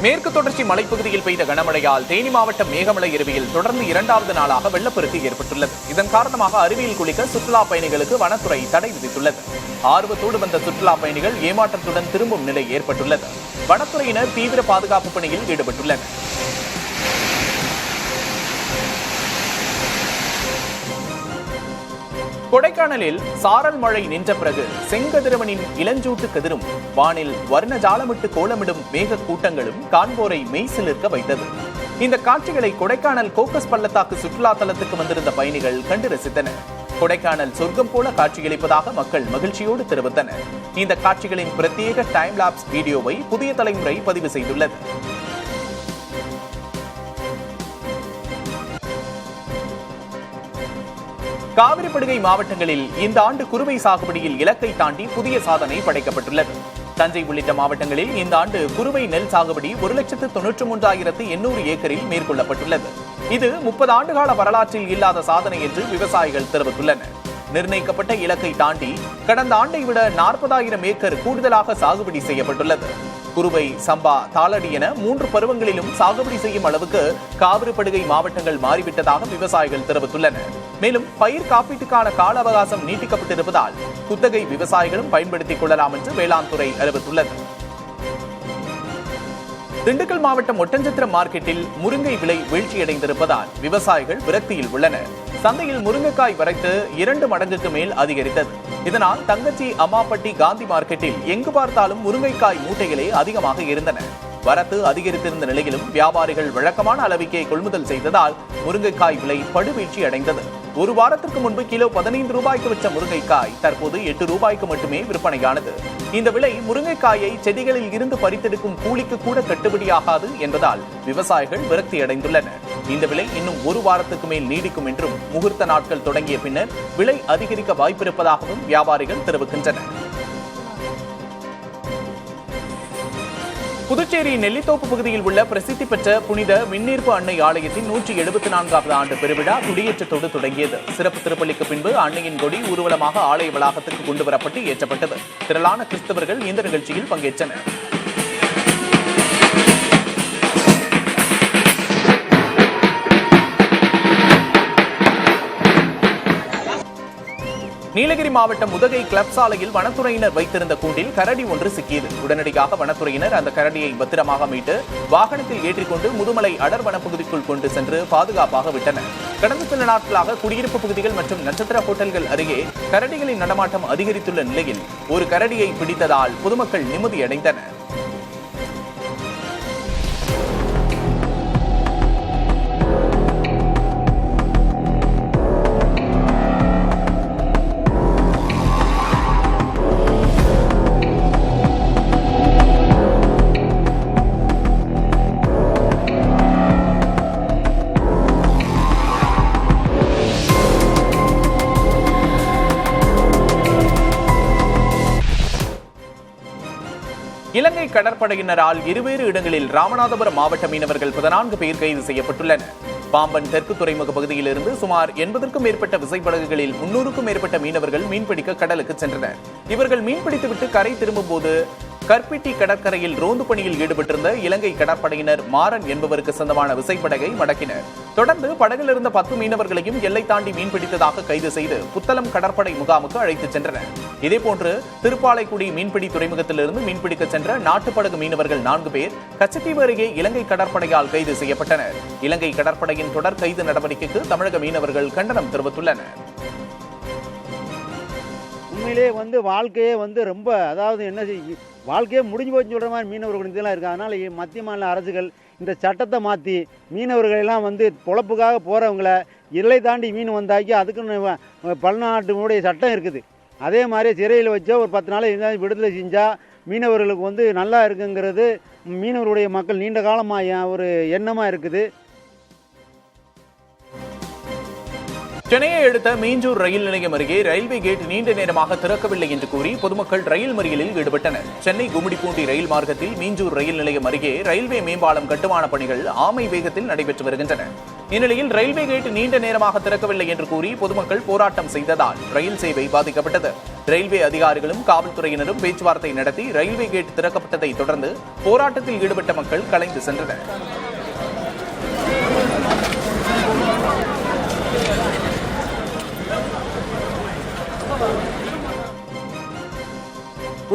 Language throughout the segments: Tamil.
மேற்கு தொடர்ச்சி மலைப்பகுதியில் பெய்த கனமழையால் தேனி மாவட்டம் மேகமலை அருவியில் தொடர்ந்து 2வது நாளாக வெள்ளப்பெருக்கு ஏற்பட்டுள்ளது. இதன் காரணமாக அருவியில் குளிக்க சுற்றுலா பயணிகளுக்கு வனத்துறை தடை விதித்துள்ளது. ஆர்வத்தோடு வந்த சுற்றுலா பயணிகள் ஏமாற்றத்துடன் திரும்பும் நிலை ஏற்பட்டுள்ளது. வனத்துறையினர் தீவிர பாதுகாப்பு பணியில் ஈடுபட்டுள்ளனர். கொடைக்கானலில் சாரல் மழை நின்ற பிறகு செங்கதிரவனின் இளஞ்சூட்டு கதிரும் வானில் வர்ண ஜாலமிட்டு கோலமிடும் மேக கூட்டங்களும் காண்போரை மெய்சிலிர்க்க வைத்தது. இந்த காட்சிகளை கொடைக்கானல் கோக்கஸ் பள்ளத்தாக்கு சுற்றுலா தலத்துக்கு வந்திருந்த பயணிகள் கண்டு ரசித்தனர். கொடைக்கானல் சொர்க்கம் போல காட்சியளிப்பதாக மக்கள் மகிழ்ச்சியோடு தெரிவித்தனர். இந்த காட்சிகளின் பிரத்யேக டைம் லாப்ஸ் வீடியோவை புதிய தலைமுறை பதிவு செய்துள்ளது. காவிரிப்படுகை மாவட்டங்களில் இந்த ஆண்டு குறுவை சாகுபடியில் இலக்கை தாண்டி புதிய சாதனை படைக்கப்பட்டுள்ளது. தஞ்சை உள்ளிட்ட மாவட்டங்களில் இந்த ஆண்டு குறுவை நெல் சாகுபடி 1,93,800 ஏக்கரில் மேற்கொள்ளப்பட்டுள்ளது. இது 30 ஆண்டுகால வரலாற்றில் இல்லாத சாதனை என்று விவசாயிகள் தெரிவித்துள்ளனர். நிர்ணயிக்கப்பட்ட இலக்கை தாண்டி கடந்த ஆண்டை விட 40,000 ஏக்கர் கூடுதலாக சாகுபடி செய்யப்பட்டுள்ளது. குறுவை, சம்பா, தாளடி என 3 பருவங்களிலும் சாகுபடி செய்யும் அளவுக்கு காவிரிப்படுகை மாவட்டங்கள் மாறிவிட்டதாக விவசாயிகள் தெரிவித்துள்ளனர். மேலும் பயிர் காப்பீட்டுக்கான கால அவகாசம் நீட்டிக்கப்பட்டிருப்பதால் குத்தகை விவசாயிகளும் பயன்படுத்திக் கொள்ளலாம் என்று வேளாண் துறை அறிவித்துள்ளது. திண்டுக்கல் மாவட்டம் ஒட்டஞ்சத்திரம் மார்க்கெட்டில் முருங்கை விலை வீழ்ச்சியடைந்திருப்பதால் விவசாயிகள் விரக்தியில் உள்ளனர். சந்தையில் முருங்கைக்காய் வரத்து 2 மடங்குக்கு மேல் அதிகரித்தது. இதனால் தங்கச்சி, அம்மாப்பட்டி, காந்தி மார்க்கெட்டில் எங்கு பார்த்தாலும் முருங்கைக்காய் மூட்டைகளே அதிகமாக இருந்தன. வரத்து அதிகரித்திருந்த நிலையிலும் வியாபாரிகள் வழக்கமான அளவுக்கே கொள்முதல் செய்ததால் முருங்கைக்காய் விலை படுவீழ்ச்சி அடைந்தது. ஒரு வாரத்திற்கு முன்பு கிலோ 15 ரூபாய்க்கு விற்ற முருங்கைக்காய் தற்போது 8 ரூபாய்க்கு மட்டுமே விற்பனையானது. இந்த விலை முருங்கைக்காயை செடிகளில் இருந்து பறித்தெடுக்கும் கூலிக்கு கூட கட்டுப்படியாகாது என்பதால் விவசாயிகள் விரக்தி அடைந்துள்ளனர். இந்த விலை இன்னும் 1 வாரத்துக்கு மேல் நீடிக்கும் என்றும் முகூர்த்த நாட்கள் தொடங்கிய பின்னர் விலை அதிகரிக்க வாய்ப்பிருப்பதாகவும் வியாபாரிகள் தெரிவிக்கின்றனர். புதுச்சேரி நெல்லித்தோப்பு பகுதியில் உள்ள பிரசித்தி பெற்ற புனித விண்ணீர்ப்பு அன்னை ஆலயத்தின் 174வது ஆண்டு பெருவிழா குடியேற்றத்தோடு தொடங்கியது. சிறப்பு திருப்பலிக்கு பின்பு அன்னையின் கொடி ஊர்வலமாக ஆலய வளாகத்துக்கு கொண்டுவரப்பட்டு ஏற்றப்பட்டது. திரளான கிறிஸ்தவர்கள் இந்த நிகழ்ச்சியில் பங்கேற்றனர். நீலகிரி மாவட்டம் உதகை கிளப் சாலையில் வனத்துறையினர் வைத்திருந்த கூண்டில் கரடி ஒன்று சிக்கியது. உடனடியாக வனத்துறையினர் அந்த கரடியை பத்திரமாக மீட்டு வாகனத்தில் ஏற்றிக்கொண்டு முதுமலை அடர் வனப்பகுதிக்குள் கொண்டு சென்று பாதுகாப்பாக விட்டனர். கடந்த சில நாட்களாக குடியிருப்பு பகுதிகள் மற்றும் நட்சத்திர ஹோட்டல்கள் அருகே கரடிகளின் நடமாட்டம் அதிகரித்துள்ள நிலையில் ஒரு கரடியை பிடித்ததால் பொதுமக்கள் நிம்மதியடைந்தனர். இலங்கை கடற்படையினரால் இருவேறு இடங்களில் ராமநாதபுரம் மாவட்ட மீனவர்கள் 14 பேர் கைது செய்யப்பட்டுள்ளனர். பாம்பன் தெற்கு துறைமுக பகுதியிலிருந்து சுமார் 80க்கும் மேற்பட்ட விசைப்படகுகளில் 300க்கும் மேற்பட்ட மீனவர்கள் மீன்பிடிக்க கடலுக்கு சென்றனர். இவர்கள் மீன்பிடித்துவிட்டு கரை திரும்பும் போது கற்பிட்டி கடற்கரையில் ரோந்து பணியில் ஈடுபட்டிருந்த இலங்கை கடற்படையினர் மாறன் என்பவருக்கு சொந்தமான விசைப்படகை மடக்கினர். தொடர்ந்து படகில் இருந்த 10 மீனவர்களையும் எல்லை தாண்டி மீன்பிடித்ததாக கைது செய்து புத்தளம் கடற்படை முகாமுக்கு அழைத்துச் சென்றனர். இதேபோன்று திருப்பாலைக்குடி மீன்பிடி துறைமுகத்திலிருந்து மீன்பிடிக்க சென்ற நாட்டுப்படகு மீனவர்கள் 4 பேர் கச்சத்தீவு அருகே இலங்கை கடற்படையால் கைது செய்யப்பட்டனர். இலங்கை கடற்படையின் தொடர் கைது நடவடிக்கைக்கு தமிழக மீனவர்கள் கண்டனம் தெரிவித்துள்ளனர். உண்மையிலே வாழ்க்கையே ரொம்ப வாழ்க்கையே முடிஞ்சு போச்சு சொல்கிற மாதிரி மீனவர்கள் இதெல்லாம் இருக்குது. அதனால் மத்திய மாநில அரசுகள் இந்த சட்டத்தை மாற்றி மீனவர்களெல்லாம் பொழப்புக்காக போகிறவங்கள எல்லை தாண்டி மீன் வந்தாக்கி அதுக்குன்னு பல்நாட்டினுடைய சட்டம் இருக்குது. அதே மாதிரி சிறையில் வச்சா ஒரு 10 நாள் இருந்தால் விடுதலை செஞ்சால் மீனவர்களுக்கு நல்லா இருக்குங்கிறது மீனவருடைய மக்கள் நீண்ட காலமாக ஒரு எண்ணமாக இருக்குது. சென்னையை அடுத்த மீஞ்சூர் ரயில் நிலையம் அருகே ரயில்வே கேட் நீண்ட நேரமாக திறக்கவில்லை என்று கூறி பொதுமக்கள் ரயில் மறியலில் ஈடுபட்டனர். சென்னை கும்மிடிப்பூண்டி ரயில் மார்க்கத்தில் மீஞ்சூர் ரயில் நிலையம் அருகே ரயில்வே மேம்பாலம் கட்டுமான பணிகள் ஆமை வேகத்தில் நடைபெற்று வருகின்றன. இந்நிலையில் ரயில்வே கேட் நீண்ட நேரமாக திறக்கவில்லை என்று கூறி பொதுமக்கள் போராட்டம் செய்ததால் ரயில் சேவை பாதிக்கப்பட்டது. ரயில்வே அதிகாரிகளும் காவல்துறையினரும் பேச்சுவார்த்தை நடத்தி ரயில்வே கேட் திறக்கப்பட்டதை தொடர்ந்து போராட்டத்தில் ஈடுபட்ட மக்கள் கலைந்து சென்றனர்.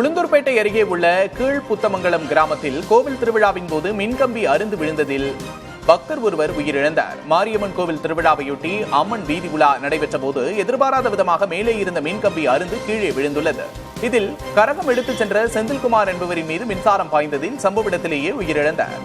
உளுந்தூர்பேட்டை அருகே உள்ள கீழ்புத்தமங்கலம் கிராமத்தில் கோவில் திருவிழாவின் போது மின்கம்பி அறுந்து விழுந்ததில் பக்தர் ஒருவர் உயிரிழந்தார். மாரியம்மன் கோவில் திருவிழாவையொட்டி அம்மன் வீதி உலா நடைபெற்ற போது எதிர்பாராத விதமாக மேலே இருந்த மின்கம்பி அறுந்து கீழே விழுந்துள்ளது. இதில் கரகம் எடுத்துச் சென்ற செந்தில்குமார் என்பவரின் மீது மின்சாரம் பாய்ந்ததில் சம்பவ இடத்திலேயே உயிரிழந்தார்.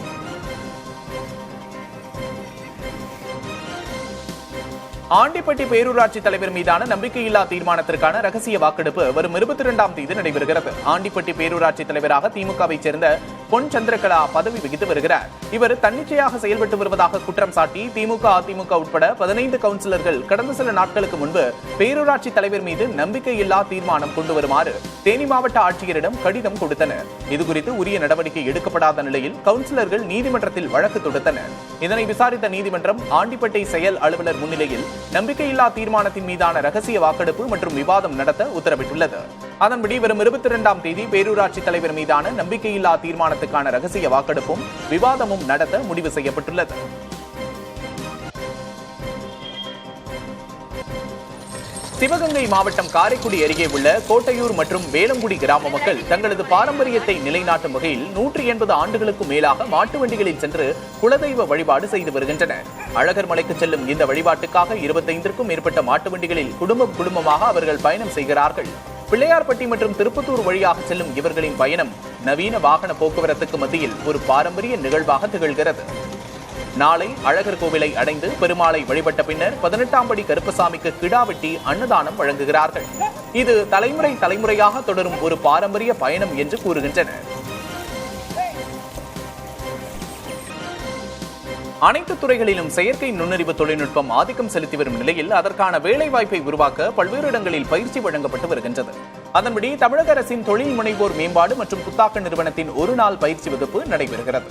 ஆண்டிப்பட்டி பேரூராட்சி தலைவர் மீதான நம்பிக்கையில்லா தீர்மானத்திற்கான ரகசிய வாக்கெடுப்பு வரும் 22ஆம் தேதி நடைபெறுகிறது. ஆண்டிப்பட்டி பேரூராட்சி தலைவராக திமுகவை சேர்ந்த பொன் சந்திரகலா பதவி வகித்து வருகிறார். இவர் தன்னிச்சையாக செயல்பட்டு வருவதாக குற்றம் சாட்டி திமுக, அதிமுக உட்பட 15 கவுன்சிலர்கள் கடந்த சில நாட்களுக்கு முன்பு பேரூராட்சி தலைவர் மீது நம்பிக்கையில்லா தீர்மானம் கொண்டு வருமாறு தேனி மாவட்ட ஆட்சியரிடம் கடிதம் கொடுத்தனர். இதுகுறித்து உரிய நடவடிக்கை எடுக்கப்படாத நிலையில் கவுன்சிலர்கள் நீதிமன்றத்தில் வழக்கு தொடுத்தனர். இதனை விசாரித்த நீதிமன்றம் ஆண்டிப்பட்டை செயல் அலுவலர் முன்னிலையில் நம்பிக்கையில்லா தீர்மானத்தின் மீதான ரகசிய வாக்கெடுப்பு மற்றும் விவாதம் நடத்த உத்தரவிட்டுள்ளது. அதன்படி வரும் 22ஆம் தேதி பேரூராட்சி தலைவர் மீதான நம்பிக்கையில்லா தீர்மானத்துக்கான ரகசிய வாக்கெடுப்பும் விவாதமும் நடத்த முடிவு செய்யப்பட்டுள்ளது. சிவகங்கை மாவட்டம் காரைக்குடி அருகே உள்ள கோட்டையூர் மற்றும் வேலங்குடி கிராம மக்கள் தங்களது பாரம்பரியத்தை நிலைநாட்டும் வகையில் 180 ஆண்டுகளுக்கும் மேலாக மாட்டு வண்டிகளில் சென்று குலதெய்வ வழிபாடு செய்து வருகின்றனர். அழகர் மலைக்கு செல்லும் இந்த வழிபாட்டுக்காக 25க்கும் மேற்பட்ட மாட்டு வண்டிகளில் குடும்பமாக அவர்கள் பயணம் செய்கிறார்கள். பிள்ளையார்பட்டி மற்றும் திருப்பத்தூர் வழியாக செல்லும் இவர்களின் பயணம் நவீன வாகன போக்குவரத்துக்கு மத்தியில் ஒரு பாரம்பரிய நிகழ்வாக திகழ்கிறது. நாளை அழகர் கோவிலை அடைந்து பெருமாளை வழிபட்ட பின்னர் 18ஆம் படி கருப்பசாமிக்கு கிடா வெட்டி அன்னதானம் வழங்குகிறார்கள். இது தலைமுறையாக தொடரும் ஒரு பாரம்பரிய பயணம் என்று கூறுகின்றனர். அனைத்து துறைகளிலும் செயற்கை நுண்ணறிவு தொழில்நுட்பம் ஆதிக்கம் செலுத்தி வரும் நிலையில் அதற்கான வேலை வாய்ப்பை உருவாக்க பல்வேறு இடங்களில் பயிற்சி வழங்கப்பட்டு வருகின்றது. அதன்படி தமிழக அரசின் தொழில் முனைவோர் மேம்பாடு மற்றும் புத்தாக்க நிறுவனத்தின் ஒரு நாள் பயிற்சி வகுப்பு நடைபெறுகிறது.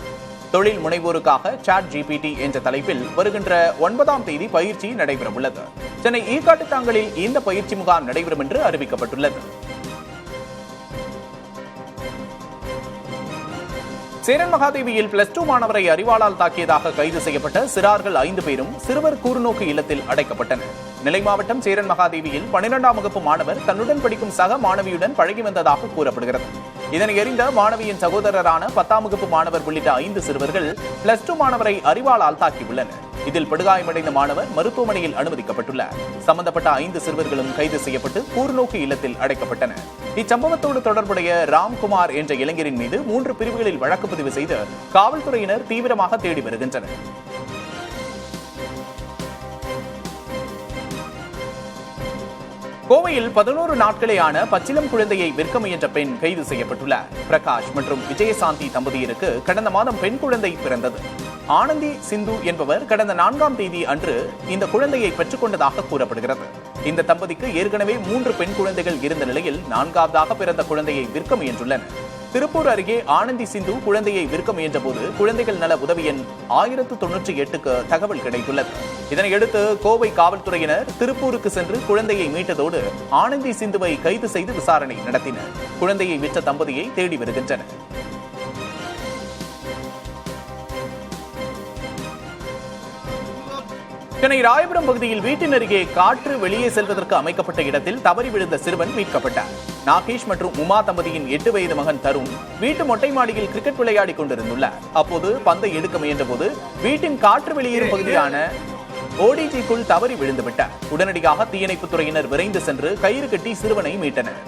தொழில் முனைவோருக்காக சாட் ஜிபிடி என்ற தலைப்பில் வருகின்ற 9ஆம் தேதி பயிற்சி நடைபெற உள்ளது. சென்னை ஈக்காட்டுத்தாங்கலில் இந்த பயிற்சி முகாம் நடைபெறும் என்று அறிவிக்கப்பட்டுள்ளது. சேரன் மகாதேவியில் +2 மாணவரை அறிவாளால் தாக்கியதாக கைது செய்யப்பட்ட சிறார்கள் 5 பேரும் சிறுவர் கூர்நோக்கு இல்லத்தில் அடைக்கப்பட்டனர். நெல்லை மாவட்டம் சேரன் மகாதேவியில் 12ஆம் வகுப்பு மாணவர் தன்னுடன் படிக்கும் சக மாணவியுடன் பழகி வந்ததாக கூறப்படுகிறது. இதனை அறிந்த மாணவியின் சகோதரரான 10ஆம் வகுப்பு மாணவர் உள்ளிட்ட 5 சிறுவர்கள் +2 மாணவரை அறிவாளால் தாக்கியுள்ளனர். இதில் படுகாயமடைந்த மாணவர் மருத்துவமனையில் அனுமதிக்கப்பட்டுள்ளார். சம்பந்தப்பட்ட 5 சிறுவர்களும் கைது செய்யப்பட்டு கூர்நோக்கு இல்லத்தில் அடைக்கப்பட்டனர். இச்சம்பவத்தோடு தொடர்புடைய ராம்குமார் என்ற இளைஞரின் மீது 3 பிரிவுகளில் வழக்கு பதிவு செய்து காவல்துறையினர் தீவிரமாக தேடி வருகின்றனர். கோவையில் 11 நாட்களே ஆன பச்சிளம் குழந்தையை விற்க முயன்ற பெண் கைது செய்யப்பட்டுள்ளார். பிரகாஷ் மற்றும் விஜயசாந்தி தம்பதியருக்கு கடந்த மாதம் பெண் குழந்தை பிறந்தது. ஆனந்தி சிந்து என்பவர் கடந்த 4ஆம் தேதி அன்று இந்த குழந்தையை பெற்றுக் கொண்டதாக கூறப்படுகிறது. இந்த தம்பதிக்கு ஏற்கனவே 3 பெண் குழந்தைகள் இருந்த நிலையில் 4ஆவதாக பிறந்த குழந்தையை விற்க முயன்றுள்ளனர். திருப்பூர் அருகே ஆனந்தி சிந்து குழந்தையை விற்க முயன்ற போது குழந்தைகள் நல உதவி எண் 1098க்கு தகவல் கிடைத்துள்ளது. இதனையடுத்து கோவை காவல்துறையினர் திருப்பூருக்கு சென்று குழந்தையை மீட்டதோடு ஆனந்தி சிந்துவை கைது செய்து விசாரணை நடத்தினர். குழந்தையை விற்ற தம்பதியை தேடி வருகின்றனர். சென்னை ராயபுரம் பகுதியில் வீட்டின் அருகே காற்று வெளியே செல்வதற்கு அமைக்கப்பட்ட இடத்தில் தவறி விழுந்த சிறுவன் மீட்கப்பட்டார். நாகேஷ் மற்றும் உமா தம்பதியின் 8 வயது மகன் தருண் வீட்டு மொட்டை மாடியில் கிரிக்கெட் விளையாடிக் கொண்டிருந்துள்ளார். அப்போது பந்தை எடுக்க முயன்ற போது வீட்டின் காற்று வெளியேறும் பகுதியான ஓடிஜிக்குள் தவறி விழுந்துவிட்டார். உடனடியாக தீயணைப்புத் துறையினர் விரைந்து சென்று கயிறு கட்டி சிறுவனை மீட்டனர்.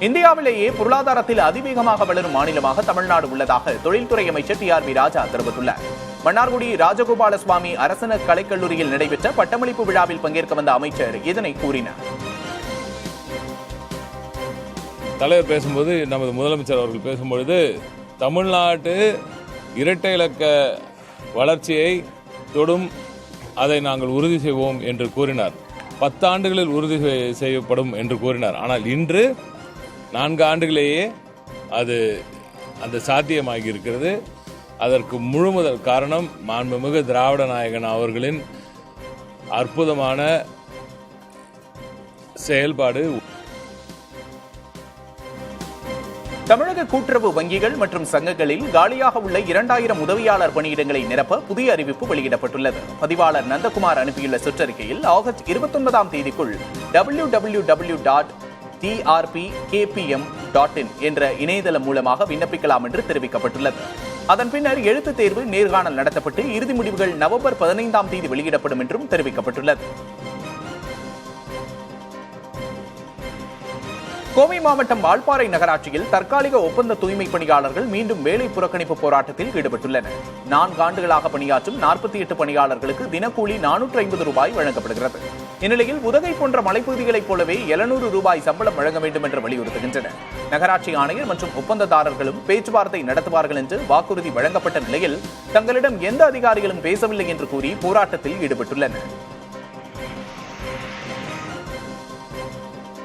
இந்தியாவிலேயே பொருளாதாரத்தில் அதிவேகமாக வளரும் மாநிலமாக தமிழ்நாடு உள்ளதாக தொழில்துறை அமைச்சர் TRV ராஜா தெரிவித்துள்ளார். மன்னார்குடி ராஜகோபால சுவாமி அரசின கலைக்கல்லூரியில் நடைபெற்ற பட்டமளிப்பு விழாவில் பங்கேற்க வந்த அமைச்சர் இதனை கூறினார். தலைவர் பேசும்போது நமது முதலமைச்சர் அவர்கள் பேசும்பொழுது தமிழ்நாட்டு இரட்டை இலக்க வளர்ச்சியை தொடும், அதை நாங்கள் உறுதி செய்வோம் என்று கூறினார். 10 ஆண்டுகளில் உறுதி செய்யப்படும் என்று கூறினார். ஆனால் இன்று 4 ஆண்டுகளேயே அது அந்த சாத்தியமாகி இருக்கிறது. அதற்கு முழுமுதல் காரணம் மாண்புமிகு திராவிட நாயகன் அவர்களின் அற்புதமான செயல்பாடு. தமிழக கூட்டுறவு வங்கிகள் மற்றும் சங்கங்களில் காலியாக உள்ள 2000 உதவியாளர் பணியிடங்களை நிரப்ப புதிய அறிவிப்பு வெளியிடப்பட்டுள்ளது. பதிவாளர் நந்தகுமார் அனுப்பியுள்ள சுற்றறிக்கையில் ஆகஸ்ட் 29ஆம் தேதிக்குள் www.trpkpm.in என்ற இணையதளம் மூலமாக விண்ணப்பிக்கலாம் என்று தெரிவிக்கப்பட்டுள்ளது. அதன் பின்னர் எழுத்துத் தேர்வு, நேர்காணல் நடத்தப்பட்டு இறுதி முடிவுகள் நவம்பர் 15ஆம் தேதி வெளியிடப்படும் என்றும் தெரிவிக்கப்பட்டுள்ளது. கோவை மாவட்டம் வால்பாறை நகராட்சியில் தற்காலிக ஒப்பந்த தூய்மை பணியாளர்கள் மீண்டும் வேலை புறக்கணிப்பு போராட்டத்தில் ஈடுபட்டுள்ளனர். 4 ஆண்டுகளாக பணியாற்றும் 48 பணியாளர்களுக்கு தினக்கூலி 450 ரூபாய் வழங்கப்படுகிறது. இந்நிலையில் உதகை போன்ற மலைப்பகுதிகளைப் போலவே 700 ரூபாய் சம்பளம் வழங்க வேண்டும் என்று வலியுறுத்துகின்றனர். நகராட்சி ஆணையர் மற்றும் ஒப்பந்ததாரர்களும் பேச்சுவார்த்தை நடத்துவார்கள் என்று வாக்குறுதி வழங்கப்பட்ட நிலையில் தங்களிடம் எந்த அதிகாரிகளும் பேசவில்லை என்று கூறி போராட்டத்தில் ஈடுபட்டுள்ளனர்.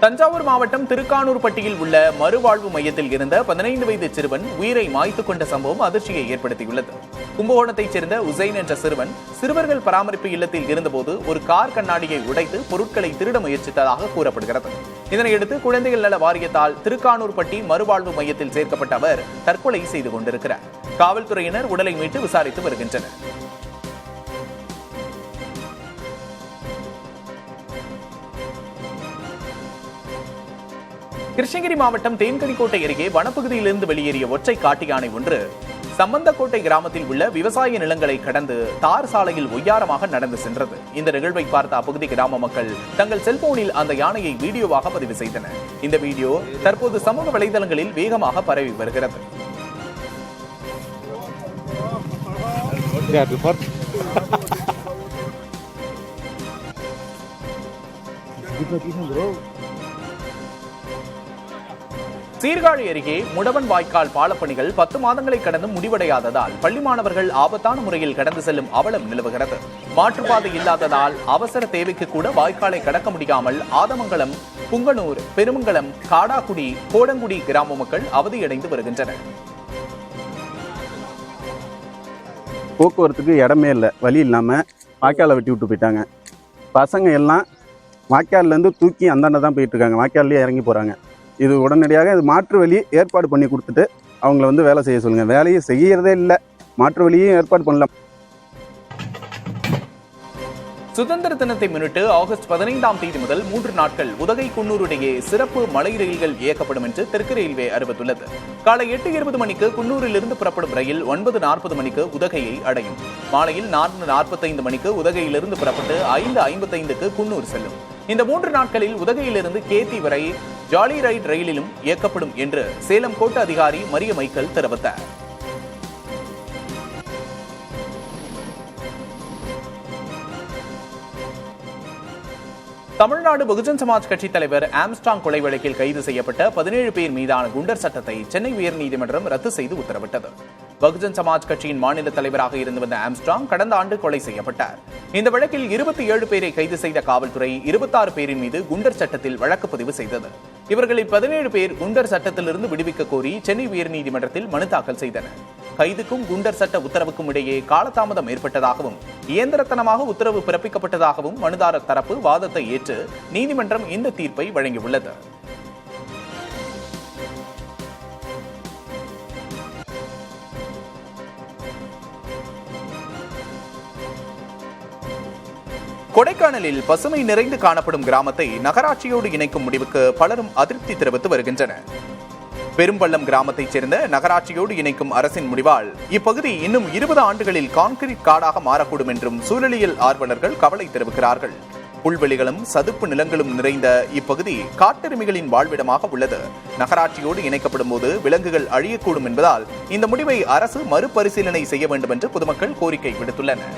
தஞ்சாவூர் மாவட்டம் திருக்கானூர்பட்டியில் உள்ள மறுவாழ்வு மையத்தில் இருந்த 15 வயது சிறுவன் உயிரை மாய்த்துக் கொண்ட சம்பவம் அதிர்ச்சியை ஏற்படுத்தியுள்ளது. கும்பகோணத்தைச் சேர்ந்த உசைன் என்ற சிறுவன் சிறுவர்கள் பராமரிப்பு இல்லத்தில் இருந்தபோது ஒரு கார் கண்ணாடியை உடைத்து பொருட்களை திருட முயற்சித்ததாக கூறப்படுகிறது. இதனையடுத்து குழந்தைகள் நல வாரியத்தால் திருக்கானூர்பட்டி மறுவாழ்வு மையத்தில் சேர்க்கப்பட்ட அவர் தற்கொலை செய்து கொண்டிருக்கிறார். காவல்துறையினர் உடலை மீட்டு விசாரித்து வருகின்றனர். கிருஷ்ணகிரி மாவட்டம் தேன்கனிக்கோட்டை அருகே வனப்பகுதியிலிருந்து வெளியேறிய ஒற்றை காட்டு யானை ஒன்று சம்பந்தக்கோட்டை கிராமத்தில் உள்ள விவசாய நிலங்களை கடந்து தார் சாலையில் ஒய்யாரமாக நடந்து சென்றது. இந்த நிகழ்வை பார்த்த அப்பகுதி கிராம மக்கள் தங்கள் செல்போனில் அந்த யானையை வீடியோவாக பதிவு செய்தனர். இந்த வீடியோ தற்போது சமூக வலைதளங்களில் வேகமாக பரவி வருகிறது. சீர்காழி அருகே முடவன் வாய்க்கால் பாலப்பணிகள் 10 மாதங்களை கடந்து முடிவடையாததால் பள்ளி மாணவர்கள் ஆபத்தான முறையில் கடந்து செல்லும் அவலம் நிலவுகிறது. மாற்றுப்பாதை இல்லாததால் அவசர தேவைக்கு கூட வாய்க்காலை கடக்க முடியாமல் ஆதமங்கலம், புங்கனூர், பெருமங்கலம், காடாக்குடி, கோடங்குடி கிராம மக்கள் அவதியடைந்து வருகின்றனர். போக்குவரத்துக்கு இடமே இல்லை, வழி இல்லாமல் வாய்க்காலை வெட்டி விட்டு போயிட்டாங்க. பசங்க எல்லாம் வாய்க்கால்லேருந்து தூக்கி அந்தாண்ட தான் போயிட்டு இருக்காங்க, வாய்க்கால்லேயே இறங்கி போகிறாங்க. இது உடனடியாக இது மாற்று வழி ஏற்பாடு பண்ணி கொடுத்துட்டு அவங்கள வந்து வேலை செய்ய சொல்லுங்கள். வேலையை செய்யறதே இல்லை, மாற்று வழியும் ஏற்பாடு பண்ணலாம். சுதந்திர தினத்தை முன்னிட்டு ஆகஸ்ட் 15ஆம் தேதி முதல் 3 நாட்கள் உதகை குன்னூர் இடையே சிறப்பு மலை ரயில்கள் இயக்கப்படும் என்று தெற்கு ரயில்வே அறிவித்துள்ளது. காலை 8:20 மணிக்கு குன்னூரிலிருந்து புறப்படும் ரயில் 9:40 மணிக்கு உதகையை அடையும். மாலையில் 4:45 மணிக்கு உதகையிலிருந்து புறப்பட்டு 5:55க்கு குன்னூர் செல்லும். இந்த 3 நாட்களில் உதகையிலிருந்து கேத்தி வரை ஜாலி ரைட் ரயிலிலும் இயக்கப்படும் என்று சேலம் கோட்ட அதிகாரி மரிய மைக்கேல் தெரிவித்தார். தமிழ்நாடு பகுஜன் சமாஜ் கட்சித் தலைவர் ஆம்ஸ்ட்ராங் கொலை வழக்கில் கைது செய்யப்பட்ட 17 பேர் மீதான குண்டர் சட்டத்தை சென்னை உயர்நீதிமன்றம் ரத்து செய்து உத்தரவிட்டது. பகுஜன் சமாஜ் கட்சியின் மாநில தலைவராக இருந்து வந்த ஆம்ஸ்ட்ராங் கடந்த ஆண்டு கொலை செய்யப்பட்டார். இந்த வழக்கில் 27 பேரை கைது செய்த காவல்துறை 26 பேரின் மீது குண்டர் சட்டத்தில் வழக்கு பதிவு செய்தது. இவர்களில் 17 பேர் குண்டர் சட்டத்திலிருந்து விடுவிக்க கோரி சென்னை உயர்நீதிமன்றத்தில் மனு தாக்கல் செய்தனர். கைதுக்கும் குண்டர் சட்ட உத்தரவுக்கும் இடையே காலதாமதம் ஏற்பட்டதாகவும் இயந்திரத்தனமாக உத்தரவு பிறப்பிக்கப்பட்டதாகவும் மனுதாரர் தரப்பு வாதத்தை ஏற்று நீதிமன்றம் இந்த தீர்ப்பை வழங்கியுள்ளது. கொடைக்கானலில் பசுமை நிறைந்து காணப்படும் கிராமத்தை நகராட்சியோடு இணைக்கும் முடிவுக்கு பலரும் அதிருப்தி தெரிவித்து வருகின்றனர். பெரும்பள்ளம் கிராமத்தைச் சேர்ந்த நகராட்சியோடு இணைக்கும் அரசின் முடிவால் இப்பகுதி இன்னும் 20 ஆண்டுகளில் கான்கிரீட் காடாக மாறக்கூடும் என்றும் சூழலியல் ஆர்வலர்கள் கவலை தெரிவிக்கிறார்கள். புல்வெளிகளும் சதுப்பு நிலங்களும் நிறைந்த இப்பகுதி காட்டெருமைகளின் வாழ்விடமாக உள்ளது. நகராட்சியோடு இணைக்கப்படும் போது விலங்குகள் அழியக்கூடும் என்பதால் இந்த முடிவை அரசு மறுபரிசீலனை செய்ய வேண்டும் என்று பொதுமக்கள் கோரிக்கை விடுத்துள்ளனர்.